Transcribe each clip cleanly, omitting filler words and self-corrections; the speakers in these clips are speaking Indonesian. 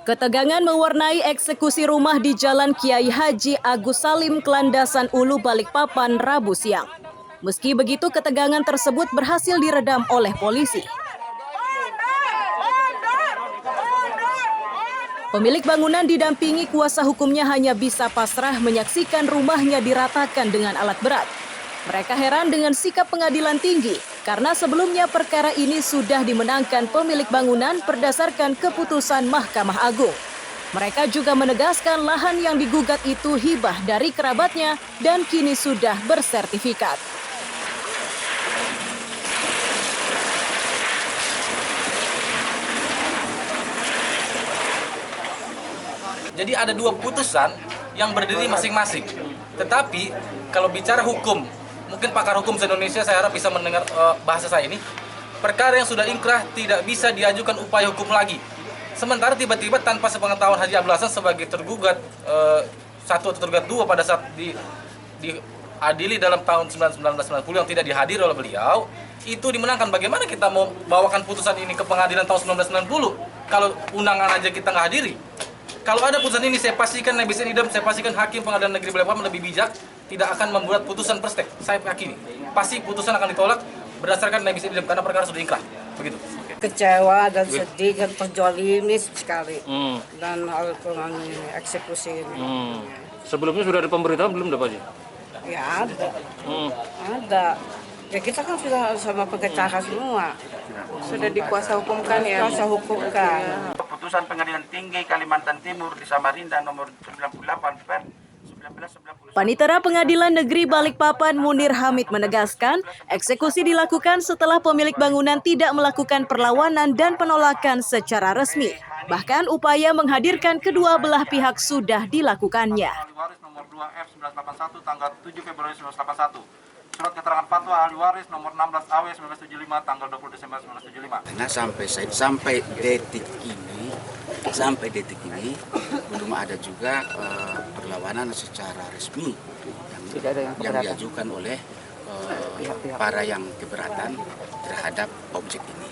Ketegangan mewarnai eksekusi rumah di Jalan Kiai Haji Agus Salim, Kelandasan Ulu, Balikpapan, Rabu siang. Meski begitu, ketegangan tersebut berhasil diredam oleh polisi. Pemilik bangunan didampingi kuasa hukumnya hanya bisa pasrah menyaksikan rumahnya diratakan dengan alat berat. Mereka heran dengan sikap pengadilan tinggi karena sebelumnya perkara ini sudah dimenangkan pemilik bangunan berdasarkan keputusan Mahkamah Agung. Mereka juga menegaskan lahan yang digugat itu hibah dari kerabatnya dan kini sudah bersertifikat. Jadi ada dua putusan yang berdiri masing-masing. Tetapi kalau bicara hukum, mungkin pakar hukum se-Indonesia saya harap bisa mendengar bahasa saya ini. Perkara yang sudah ingkrah tidak bisa diajukan upaya hukum lagi. Sementara tiba-tiba tanpa sepengetahuan Haji Abdul Hasan sebagai tergugat satu atau tergugat dua pada saat diadili dalam tahun 1990 yang tidak dihadiri oleh beliau, itu dimenangkan. Bagaimana kita mau bawakan putusan ini ke pengadilan tahun 1990 kalau undangan aja kita nggak hadiri? Kalau ada putusan ini, saya pastikan Nebis Idam, saya pastikan Hakim Pengadilan Negeri Balikpapan lebih bijak, tidak akan membuat putusan perstek. Saya yakini, pasti putusan akan ditolak berdasarkan Nebis Idam karena perkara sudah ingkrah. Begitu. Kecewa dan sedih dan terjolimi sekali dan hal eksekusi ini. Sebelumnya sudah ada pemberitahuan belum dapat sih? Ya ada. Ya kita kan sudah sama pengacara semua. Sudah dikuasa hukumkan ya? Kuasa hukumkan. Putusan Pengadilan Tinggi Kalimantan Timur di Samarinda nomor 98 per 1990. Panitera Pengadilan Negeri Balikpapan Munir Hamid menegaskan, eksekusi dilakukan setelah pemilik bangunan tidak melakukan perlawanan dan penolakan secara resmi. Bahkan upaya menghadirkan kedua belah pihak sudah dilakukannya. Ahli waris nomor 2F 1981 tanggal 7 Februari 1981. Surat keterangan fatwa ahli waris nomor 16 AW 1975 tanggal 20 Desember 1975. Nah, sampai detik ini belum ada juga perlawanan secara resmi yang diajukan oleh para yang keberatan terhadap objek ini.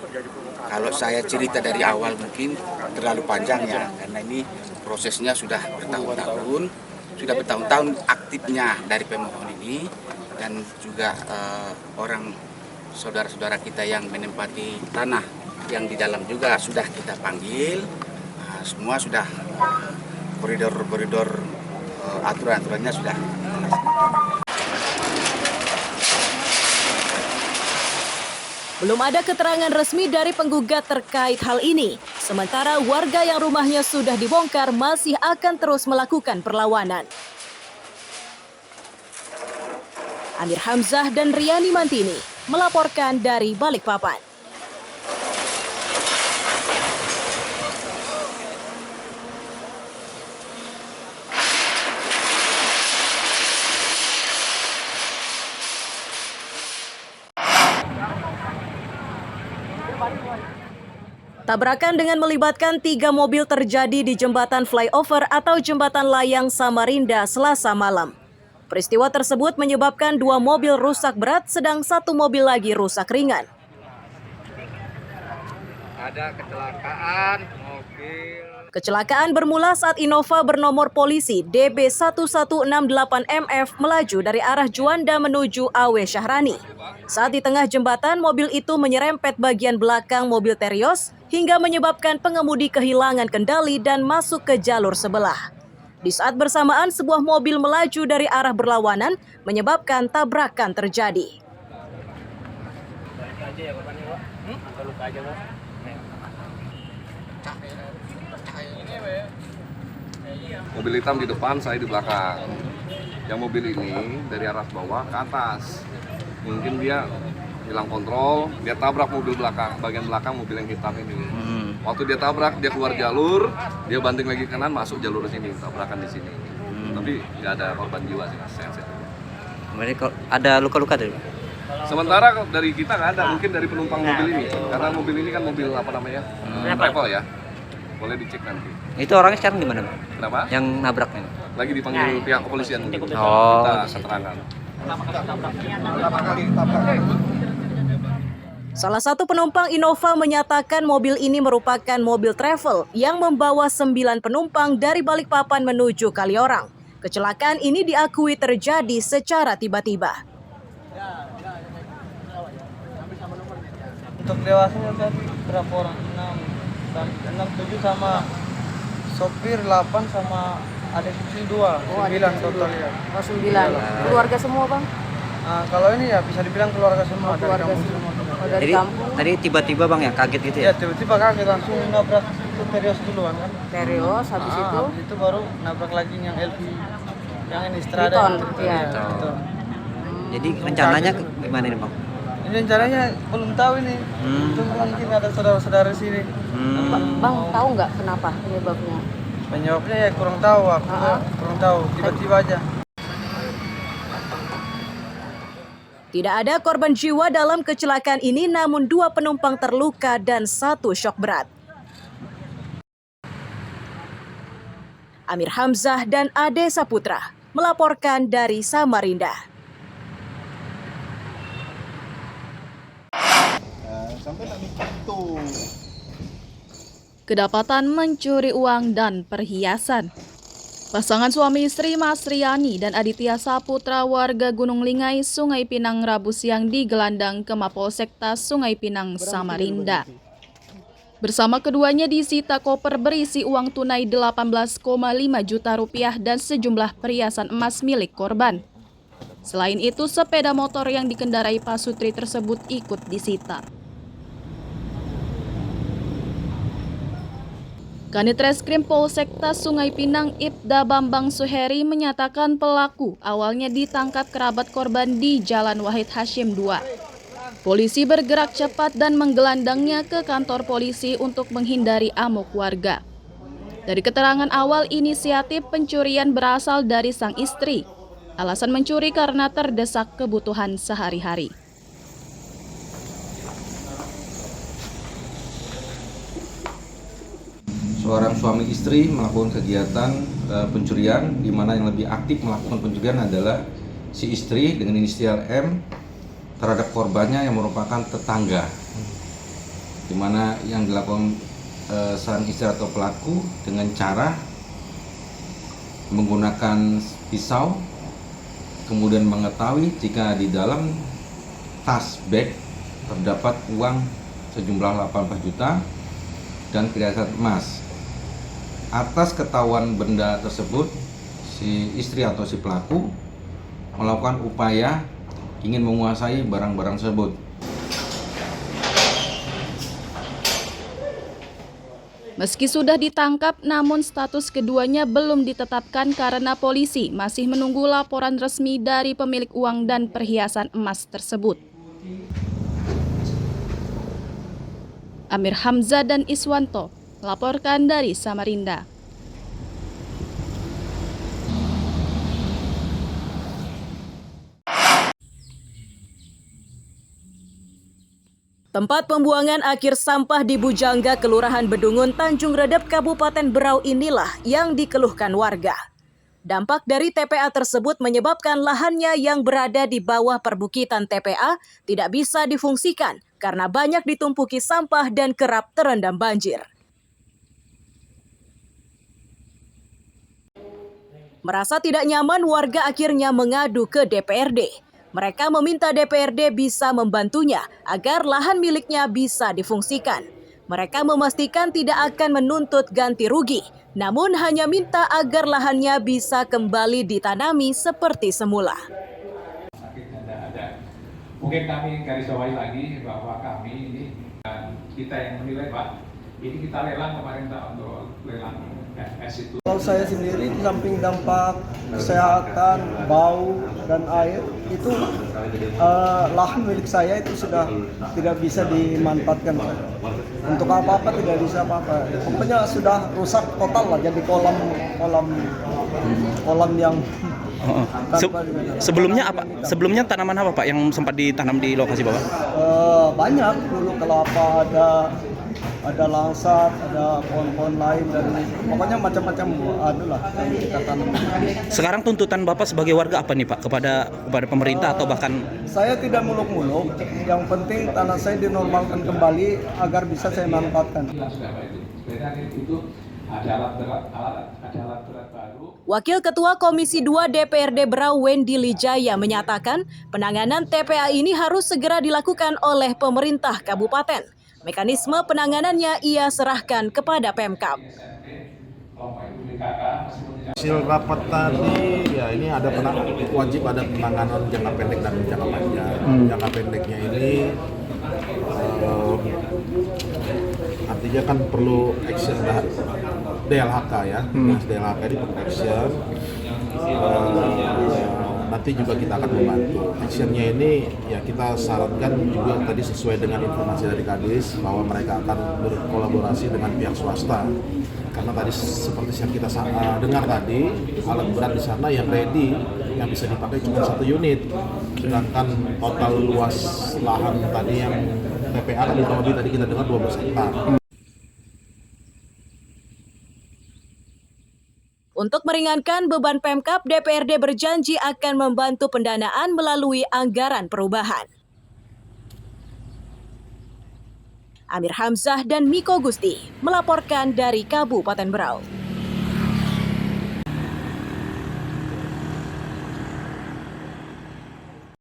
Kalau saya cerita dari awal mungkin terlalu panjang ya, karena ini prosesnya sudah bertahun-tahun aktifnya dari pemohon ini, dan juga orang saudara-saudara kita yang menempati tanah yang di dalam juga sudah kita panggil. Semua sudah koridor aturan-aturannya sudah. Belum ada keterangan resmi dari penggugat terkait hal ini. Sementara warga yang rumahnya sudah dibongkar masih akan terus melakukan perlawanan. Amir Hamzah dan Riani Mantini melaporkan dari Balikpapan. Tabrakan dengan melibatkan 3 mobil terjadi di jembatan flyover atau jembatan layang Samarinda Selasa malam. Peristiwa tersebut menyebabkan 2 mobil rusak berat, sedang 1 mobil lagi rusak ringan. Ada kecelakaan mobil. Kecelakaan bermula saat Innova bernomor polisi DB1168MF melaju dari arah Juanda menuju Awe Syahrani. Saat di tengah jembatan, mobil itu menyerempet bagian belakang mobil Terios hingga menyebabkan pengemudi kehilangan kendali dan masuk ke jalur sebelah. Di saat bersamaan, sebuah mobil melaju dari arah berlawanan menyebabkan tabrakan terjadi. Mobil hitam di depan, saya di belakang. Yang mobil ini dari arah bawah ke atas. Mungkin dia hilang kontrol, dia tabrak mobil belakang, bagian belakang mobil yang hitam ini. Waktu dia tabrak, dia keluar jalur, dia banting lagi kanan, masuk jalur sini, tabrakan di sini. Tapi nggak ada korban jiwa sih, Mas. Mereka ada luka-luka tuh? Sementara dari kita nggak ada, mungkin dari penumpang mobil ini. Karena mobil ini kan mobil apa namanya? Travel ya. Boleh dicek nanti. Itu orangnya sekarang di mana, Bang? Kenapa? Yang nabraknya? Lagi dipanggil pihak kepolisian. Oh. Kita keterangan. Salah satu penumpang Innova menyatakan mobil ini merupakan mobil travel yang membawa 9 penumpang dari Balikpapan menuju Kaliorang. Kecelakaan ini diakui terjadi secara tiba-tiba. Untuk dewasanya tadi berapa orang? 6, 7 sama sopir 8 sama adik kecil 2, 9 total ya. Oh, 9. Keluarga semua, Bang? Nah, kalau ini ya bisa dibilang keluarga semua. Keluarga dari semua. kampung. Oh, dari Jadi kampung. tadi tiba-tiba Bang ya kaget gitu Ya ya? tiba-tiba kaget langsung nabrak itu Terios duluan kan. Terios, habis itu Habis itu baru nabrak lagi yang LV, yang ini Strada. Triton, yang iya. Triton. Jadi rencananya gimana nih Bang? Ini rencananya belum tahu ini. Itu mungkin ada saudara-saudara sini. Bang tahu nggak kenapa penyebabnya? Penyebabnya ya kurang tahu, aku kurang tahu. Tiba-tiba aja. Tidak ada korban jiwa dalam kecelakaan ini, namun 2 penumpang terluka dan 1 syok berat. Amir Hamzah dan Ade Saputra melaporkan dari Samarinda. Kedapatan mencuri uang dan perhiasan. Pasangan suami istri Mas Riani dan Aditya Saputra warga Gunung Lingai, Sungai Pinang Rabu siang digelandang ke Mapolsek Tas Sungai Pinang, Samarinda. Bersama keduanya disita koper berisi uang tunai 18,5 juta rupiah dan sejumlah perhiasan emas milik korban. Selain itu, sepeda motor yang dikendarai Pak Sutri tersebut ikut disita. Kanit Reskrim Polsek Tas Sungai Pinang Ibda Bambang Suheri menyatakan pelaku awalnya ditangkap kerabat korban di Jalan Wahid Hashim 2. Polisi bergerak cepat dan menggelandangnya ke kantor polisi untuk menghindari amok warga. Dari keterangan awal, inisiatif pencurian berasal dari sang istri. Alasan mencuri karena terdesak kebutuhan sehari-hari. Seorang suami istri melakukan kegiatan pencurian, di mana yang lebih aktif melakukan pencurian adalah si istri dengan inisial M terhadap korbannya yang merupakan tetangga, di mana yang dilakukan sang istri atau pelaku dengan cara menggunakan pisau, kemudian mengetahui jika di dalam tas bag terdapat uang sejumlah 18 juta dan perhiasan emas. Atas ketahuan benda tersebut, si istri atau si pelaku melakukan upaya ingin menguasai barang-barang tersebut. Meski sudah ditangkap, namun status keduanya belum ditetapkan karena polisi masih menunggu laporan resmi dari pemilik uang dan perhiasan emas tersebut. Amir Hamzah dan Iswanto melaporkan dari Samarinda. Tempat pembuangan akhir sampah di Bujangga, Kelurahan Bedungun, Tanjung Redep, Kabupaten Berau inilah yang dikeluhkan warga. Dampak dari TPA tersebut menyebabkan lahannya yang berada di bawah perbukitan TPA tidak bisa difungsikan karena banyak ditumpuki sampah dan kerap terendam banjir. Merasa tidak nyaman, warga akhirnya mengadu ke DPRD. Mereka meminta DPRD bisa membantunya agar lahan miliknya bisa difungsikan. Mereka memastikan tidak akan menuntut ganti rugi, namun hanya minta agar lahannya bisa kembali ditanami seperti semula. Mungkin kami garis bawahi lagi bahwa kami ini kita yang menilai Pak, ini kita lelang kemarin untuk lelang FS itu. Kalau saya sendiri di samping dampak kesehatan, bau dan air itu lahan milik saya itu sudah tidak bisa dimanfaatkan. Untuk apa-apa tidak bisa apa-apa. Pokoknya sudah rusak total lah, jadi kolam yang Sebelumnya apa? Sebelumnya tanaman apa Pak yang sempat ditanam di lokasi Bapak? Banyak dulu kelapa ada, ada langsat, ada pohon-pohon lain, dan pokoknya macam-macam adalah yang kita tanam. Sekarang tuntutan Bapak sebagai warga apa nih Pak kepada pemerintah atau bahkan? Saya tidak muluk-muluk, yang penting tanah saya dinormalkan kembali agar bisa saya manfaatkan. Wakil Ketua Komisi 2 DPRD Berau Wendy Lijaya menyatakan penanganan TPA ini harus segera dilakukan oleh pemerintah kabupaten. Mekanisme penanganannya ia serahkan kepada Pemkab. Hasil rapat tadi ya ini ada wajib ada penanganan jangka pendek dan jangka panjang. Jangka pendeknya ini artinya kan perlu action DLHK ya. Nah, DLHK ini perlu action. Nanti juga kita akan membantu. Actionnya ini ya kita sarankan juga tadi sesuai dengan informasi dari Kadis bahwa mereka akan berkolaborasi dengan pihak swasta. Karena tadi seperti yang kita dengar tadi, alat berat di sana yang ready, yang bisa dipakai cuma 1 unit. Sedangkan total luas lahan tadi yang TPA kan kurang lebih tadi kita dengar 12 hektar. Untuk meringankan beban Pemkab, DPRD berjanji akan membantu pendanaan melalui anggaran perubahan. Amir Hamzah dan Miko Gusti melaporkan dari Kabupaten Berau.